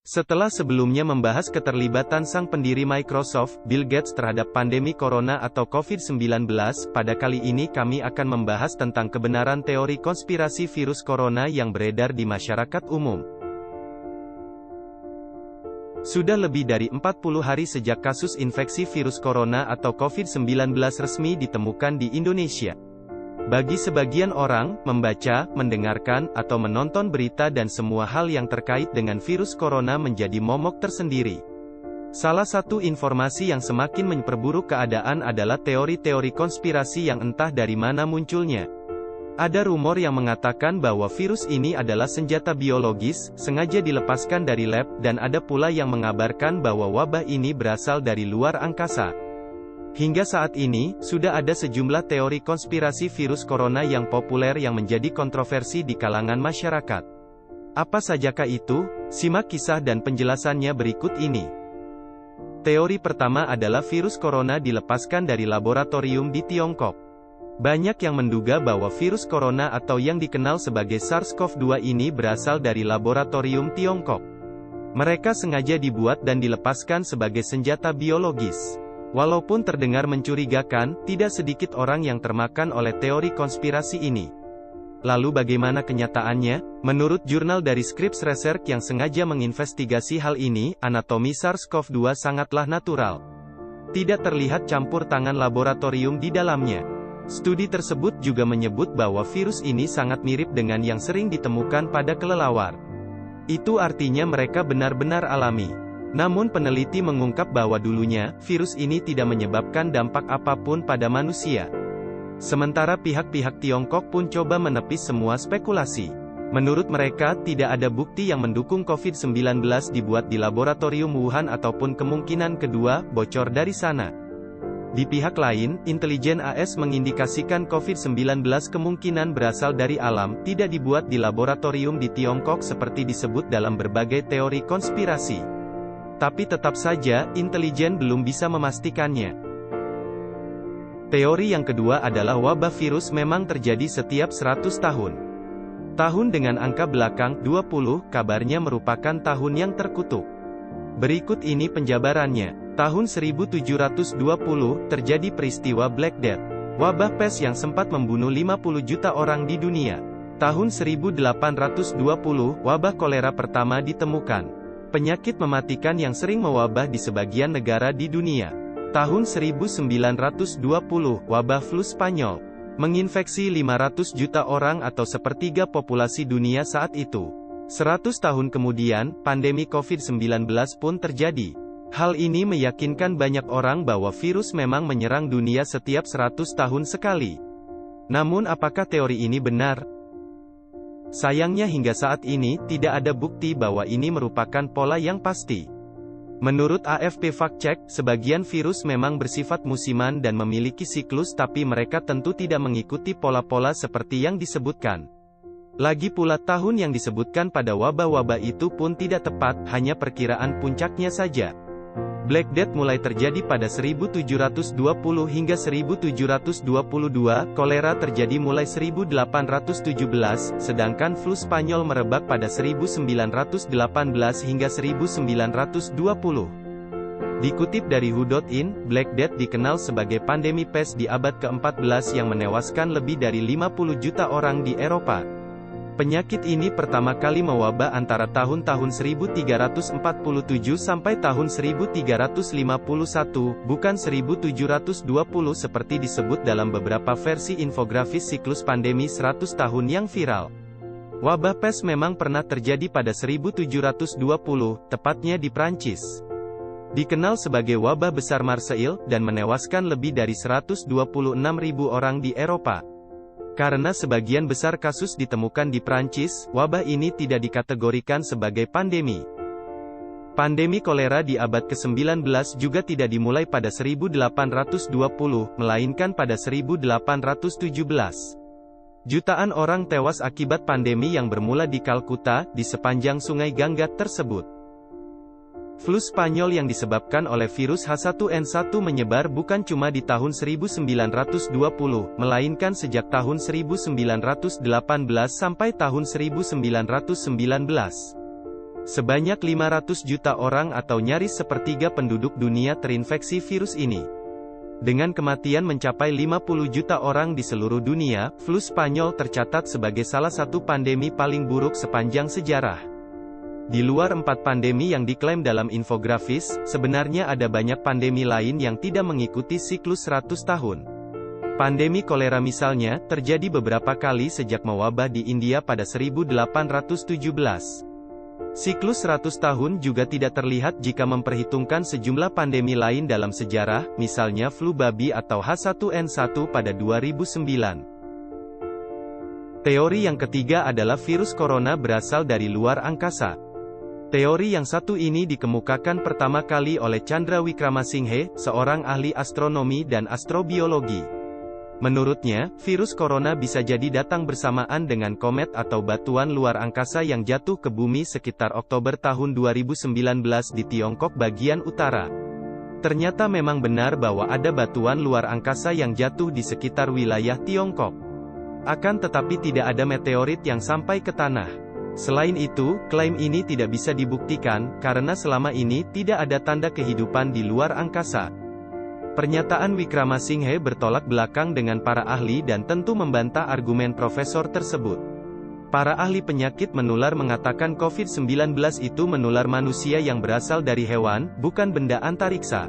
Setelah sebelumnya membahas keterlibatan sang pendiri Microsoft, Bill Gates terhadap pandemi corona atau COVID-19, pada kali ini kami akan membahas tentang kebenaran teori konspirasi virus corona yang beredar di masyarakat umum. Sudah lebih dari 40 hari sejak kasus infeksi virus corona atau COVID-19 resmi ditemukan di Indonesia. Bagi sebagian orang, membaca, mendengarkan, atau menonton berita dan semua hal yang terkait dengan virus corona menjadi momok tersendiri. Salah satu informasi yang semakin memperburuk keadaan adalah teori-teori konspirasi yang entah dari mana munculnya. Ada rumor yang mengatakan bahwa virus ini adalah senjata biologis, sengaja dilepaskan dari lab, dan ada pula yang mengabarkan bahwa wabah ini berasal dari luar angkasa. Hingga saat ini, sudah ada sejumlah teori konspirasi virus corona yang populer yang menjadi kontroversi di kalangan masyarakat. Apa sajakah itu? Simak kisah dan penjelasannya berikut ini. Teori pertama adalah virus corona dilepaskan dari laboratorium di Tiongkok. Banyak yang menduga bahwa virus corona atau yang dikenal sebagai SARS-CoV-2 ini berasal dari laboratorium Tiongkok. Mereka sengaja dibuat dan dilepaskan sebagai senjata biologis. Walaupun terdengar mencurigakan, tidak sedikit orang yang termakan oleh teori konspirasi ini. Lalu bagaimana kenyataannya? Menurut jurnal dari Scripps Research yang sengaja menginvestigasi hal ini, anatomi SARS-CoV-2 sangatlah natural. Tidak terlihat campur tangan laboratorium di dalamnya. Studi tersebut juga menyebut bahwa virus ini sangat mirip dengan yang sering ditemukan pada kelelawar. Itu artinya mereka benar-benar alami. Namun peneliti mengungkap bahwa dulunya, virus ini tidak menyebabkan dampak apapun pada manusia. Sementara pihak-pihak Tiongkok pun coba menepis semua spekulasi. Menurut mereka, tidak ada bukti yang mendukung COVID-19 dibuat di laboratorium Wuhan ataupun kemungkinan kedua, bocor dari sana. Di pihak lain, intelijen AS mengindikasikan COVID-19 kemungkinan berasal dari alam, tidak dibuat di laboratorium di Tiongkok seperti disebut dalam berbagai teori konspirasi. Tapi tetap saja, intelijen belum bisa memastikannya. Teori yang kedua adalah wabah virus memang terjadi setiap 100 tahun. Tahun dengan angka belakang, 20, kabarnya merupakan tahun yang terkutuk. Berikut ini penjabarannya. Tahun 1720, terjadi peristiwa Black Death. Wabah pes yang sempat membunuh 50 juta orang di dunia. Tahun 1820, wabah kolera pertama ditemukan. Penyakit mematikan yang sering mewabah di sebagian negara di dunia. Tahun 1920, wabah flu Spanyol. Menginfeksi 500 juta orang atau sepertiga populasi dunia saat itu. 100 tahun kemudian, pandemi COVID-19 pun terjadi. Hal ini meyakinkan banyak orang bahwa virus memang menyerang dunia setiap 100 tahun sekali. Namun apakah teori ini benar? Sayangnya hingga saat ini, tidak ada bukti bahwa ini merupakan pola yang pasti. Menurut AFP Fact Check, sebagian virus memang bersifat musiman dan memiliki siklus tapi mereka tentu tidak mengikuti pola-pola seperti yang disebutkan. Lagi pula tahun yang disebutkan pada wabah-wabah itu pun tidak tepat, hanya perkiraan puncaknya saja. Black Death mulai terjadi pada 1720 hingga 1722, kolera terjadi mulai 1817, sedangkan flu Spanyol merebak pada 1918 hingga 1920. Dikutip dari Who.in, Black Death dikenal sebagai pandemi pes di abad ke-14 yang menewaskan lebih dari 50 juta orang di Eropa. Penyakit ini pertama kali mewabah antara tahun-tahun 1347 sampai tahun 1351, bukan 1720 seperti disebut dalam beberapa versi infografis siklus pandemi 100 tahun yang viral. Wabah pes memang pernah terjadi pada 1720, tepatnya di Prancis. Dikenal sebagai wabah besar Marseille, dan menewaskan lebih dari 126.000 orang di Eropa. Karena sebagian besar kasus ditemukan di Prancis, wabah ini tidak dikategorikan sebagai pandemi. Pandemi kolera di abad ke-19 juga tidak dimulai pada 1820, melainkan pada 1817. Jutaan orang tewas akibat pandemi yang bermula di Kalkuta, di sepanjang sungai Gangga tersebut. Flu Spanyol yang disebabkan oleh virus H1N1 menyebar bukan cuma di tahun 1920, melainkan sejak tahun 1918 sampai tahun 1919. Sebanyak 500 juta orang atau nyaris sepertiga penduduk dunia terinfeksi virus ini. Dengan kematian mencapai 50 juta orang di seluruh dunia, flu Spanyol tercatat sebagai salah satu pandemi paling buruk sepanjang sejarah. Di luar 4 pandemi yang diklaim dalam infografis, sebenarnya ada banyak pandemi lain yang tidak mengikuti siklus 100 tahun. Pandemi kolera misalnya, terjadi beberapa kali sejak mewabah di India pada 1817. Siklus 100 tahun juga tidak terlihat jika memperhitungkan sejumlah pandemi lain dalam sejarah, misalnya flu babi atau H1N1 pada 2009. Teori yang ketiga adalah virus corona berasal dari luar angkasa. Teori yang satu ini dikemukakan pertama kali oleh Chandra Wickramasinghe, seorang ahli astronomi dan astrobiologi. Menurutnya, virus corona bisa jadi datang bersamaan dengan komet atau batuan luar angkasa yang jatuh ke bumi sekitar Oktober tahun 2019 di Tiongkok bagian utara. Ternyata memang benar bahwa ada batuan luar angkasa yang jatuh di sekitar wilayah Tiongkok. Akan tetapi tidak ada meteorit yang sampai ke tanah. Selain itu, klaim ini tidak bisa dibuktikan, karena selama ini tidak ada tanda kehidupan di luar angkasa. Pernyataan Wickramasinghe bertolak belakang dengan para ahli dan tentu membantah argumen profesor tersebut. Para ahli penyakit menular mengatakan COVID-19 itu menular manusia yang berasal dari hewan, bukan benda antariksa.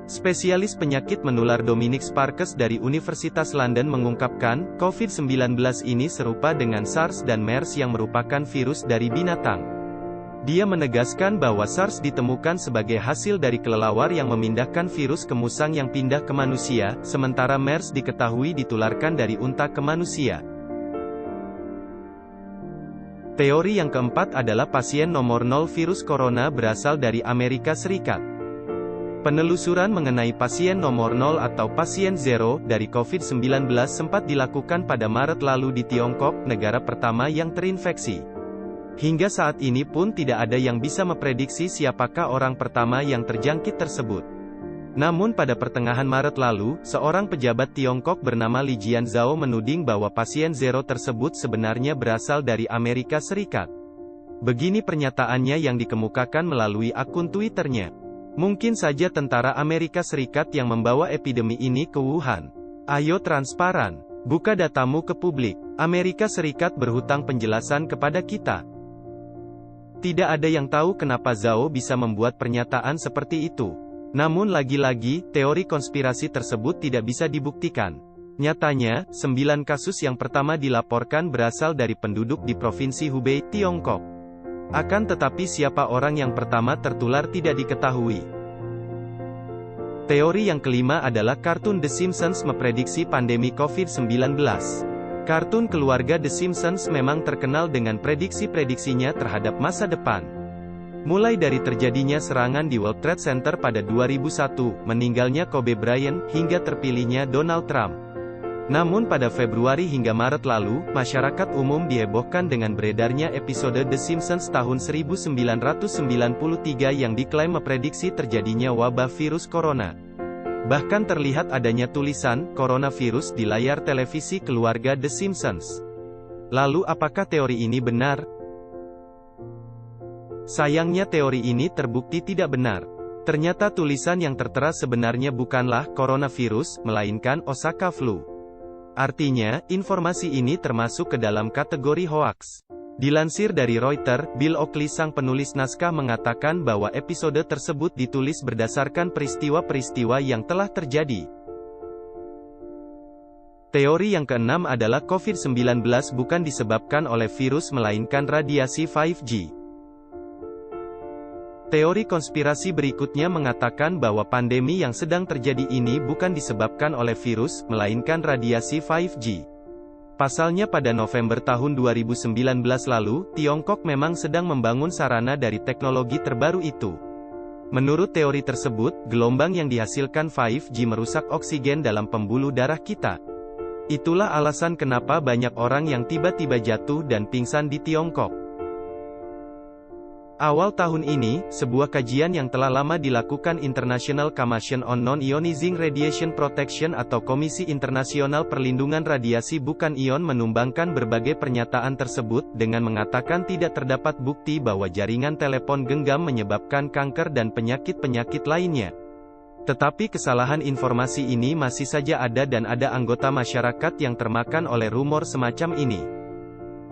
Spesialis penyakit menular Dominic Sparks dari Universitas London mengungkapkan, COVID-19 ini serupa dengan SARS dan MERS yang merupakan virus dari binatang. Dia menegaskan bahwa SARS ditemukan sebagai hasil dari kelelawar yang memindahkan virus ke musang yang pindah ke manusia, sementara MERS diketahui ditularkan dari unta ke manusia. Teori yang keempat adalah pasien nomor 0 virus corona berasal dari Amerika Serikat. Penelusuran mengenai pasien nomor 0 atau pasien 0 dari COVID-19 sempat dilakukan pada Maret lalu di Tiongkok, negara pertama yang terinfeksi. Hingga saat ini pun tidak ada yang bisa memprediksi siapakah orang pertama yang terjangkit tersebut. Namun pada pertengahan Maret lalu, seorang pejabat Tiongkok bernama Li Jianzhao menuding bahwa pasien 0 tersebut sebenarnya berasal dari Amerika Serikat. Begini pernyataannya yang dikemukakan melalui akun Twitternya. Mungkin saja tentara Amerika Serikat yang membawa epidemi ini ke Wuhan. Ayo transparan. Buka datamu ke publik. Amerika Serikat berhutang penjelasan kepada kita. Tidak ada yang tahu kenapa Zhao bisa membuat pernyataan seperti itu. Namun lagi-lagi, teori konspirasi tersebut tidak bisa dibuktikan. Nyatanya, 9 kasus yang pertama dilaporkan berasal dari penduduk di Provinsi Hubei, Tiongkok. Akan tetapi siapa orang yang pertama tertular tidak diketahui. Teori yang kelima adalah kartun The Simpsons memprediksi pandemi COVID-19. Kartun keluarga The Simpsons memang terkenal dengan prediksi-prediksinya terhadap masa depan. Mulai dari terjadinya serangan di World Trade Center pada 2001, meninggalnya Kobe Bryant, hingga terpilihnya Donald Trump. Namun pada Februari hingga Maret lalu, masyarakat umum dihebohkan dengan beredarnya episode The Simpsons tahun 1993 yang diklaim memprediksi terjadinya wabah virus corona. Bahkan terlihat adanya tulisan, coronavirus di layar televisi keluarga The Simpsons. Lalu apakah teori ini benar? Sayangnya teori ini terbukti tidak benar. Ternyata tulisan yang tertera sebenarnya bukanlah coronavirus, melainkan Osaka flu. Artinya, informasi ini termasuk ke dalam kategori hoaks. Dilansir dari Reuters, Bill Oakley sang penulis naskah mengatakan bahwa episode tersebut ditulis berdasarkan peristiwa-peristiwa yang telah terjadi. Teori yang keenam adalah COVID-19 bukan disebabkan oleh virus melainkan radiasi 5G. Teori konspirasi berikutnya mengatakan bahwa pandemi yang sedang terjadi ini bukan disebabkan oleh virus, melainkan radiasi 5G. Pasalnya pada November tahun 2019 lalu, Tiongkok memang sedang membangun sarana dari teknologi terbaru itu. Menurut teori tersebut, gelombang yang dihasilkan 5G merusak oksigen dalam pembuluh darah kita. Itulah alasan kenapa banyak orang yang tiba-tiba jatuh dan pingsan di Tiongkok. Awal tahun ini, sebuah kajian yang telah lama dilakukan International Commission on Non-Ionizing Radiation Protection atau Komisi Internasional Perlindungan Radiasi Bukan Ion menumbangkan berbagai pernyataan tersebut, dengan mengatakan tidak terdapat bukti bahwa jaringan telepon genggam menyebabkan kanker dan penyakit-penyakit lainnya. Tetapi kesalahan informasi ini masih saja ada dan ada anggota masyarakat yang termakan oleh rumor semacam ini.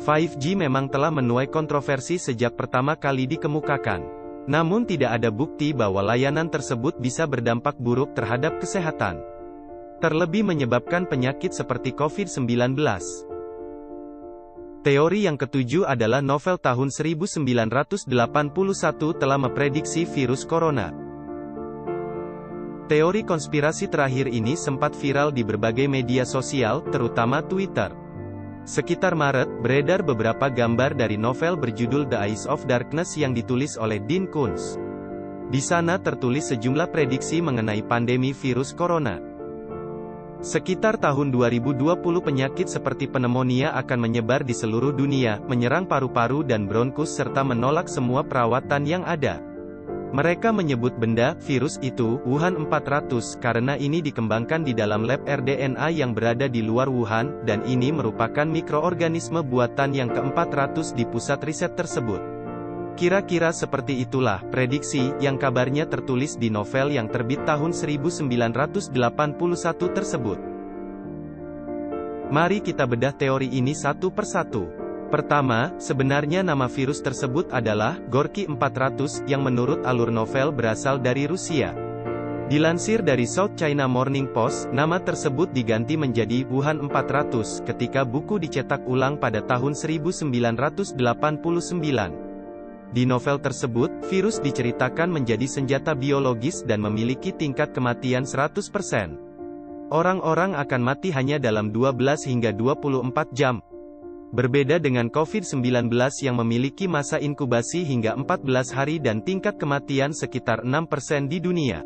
5G memang telah menuai kontroversi sejak pertama kali dikemukakan. Namun tidak ada bukti bahwa layanan tersebut bisa berdampak buruk terhadap kesehatan. Terlebih menyebabkan penyakit seperti COVID-19. Teori yang ketujuh adalah novel tahun 1981 telah memprediksi virus corona. Teori konspirasi terakhir ini sempat viral di berbagai media sosial, terutama Twitter. Sekitar Maret, beredar beberapa gambar dari novel berjudul The Eyes of Darkness yang ditulis oleh Dean Koontz. Di sana tertulis sejumlah prediksi mengenai pandemi virus corona. Sekitar tahun 2020 penyakit seperti pneumonia akan menyebar di seluruh dunia, menyerang paru-paru dan bronkus serta menolak semua perawatan yang ada. Mereka menyebut benda, virus itu, Wuhan 400, karena ini dikembangkan di dalam lab rDNA yang berada di luar Wuhan, dan ini merupakan mikroorganisme buatan yang ke-400 di pusat riset tersebut. Kira-kira seperti itulah prediksi yang kabarnya tertulis di novel yang terbit tahun 1981 tersebut. Mari kita bedah teori ini satu persatu. Pertama, sebenarnya nama virus tersebut adalah Gorky 400, yang menurut alur novel berasal dari Rusia. Dilansir dari South China Morning Post, nama tersebut diganti menjadi Wuhan 400 ketika buku dicetak ulang pada tahun 1989. Di novel tersebut, virus diceritakan menjadi senjata biologis dan memiliki tingkat kematian 100%. Orang-orang akan mati hanya dalam 12 hingga 24 jam. Berbeda dengan COVID-19 yang memiliki masa inkubasi hingga 14 hari dan tingkat kematian sekitar 6% di dunia.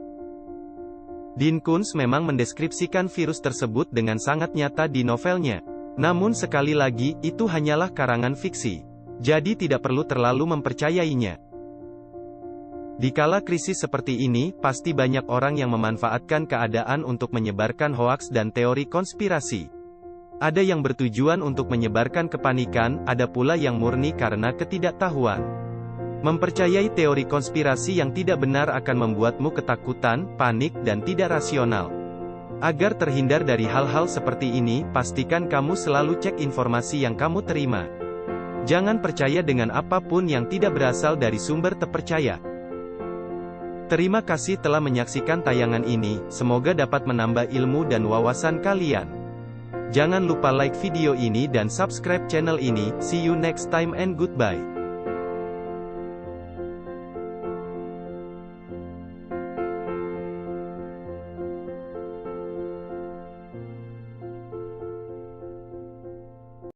Dean Koontz memang mendeskripsikan virus tersebut dengan sangat nyata di novelnya. Namun sekali lagi, itu hanyalah karangan fiksi. Jadi tidak perlu terlalu mempercayainya. Di kala krisis seperti ini, pasti banyak orang yang memanfaatkan keadaan untuk menyebarkan hoaks dan teori konspirasi. Ada yang bertujuan untuk menyebarkan kepanikan, ada pula yang murni karena ketidaktahuan. Mempercayai teori konspirasi yang tidak benar akan membuatmu ketakutan, panik, dan tidak rasional. Agar terhindar dari hal-hal seperti ini, pastikan kamu selalu cek informasi yang kamu terima. Jangan percaya dengan apapun yang tidak berasal dari sumber terpercaya. Terima kasih telah menyaksikan tayangan ini, semoga dapat menambah ilmu dan wawasan kalian. Jangan lupa like video ini dan subscribe channel ini. See you next time and goodbye.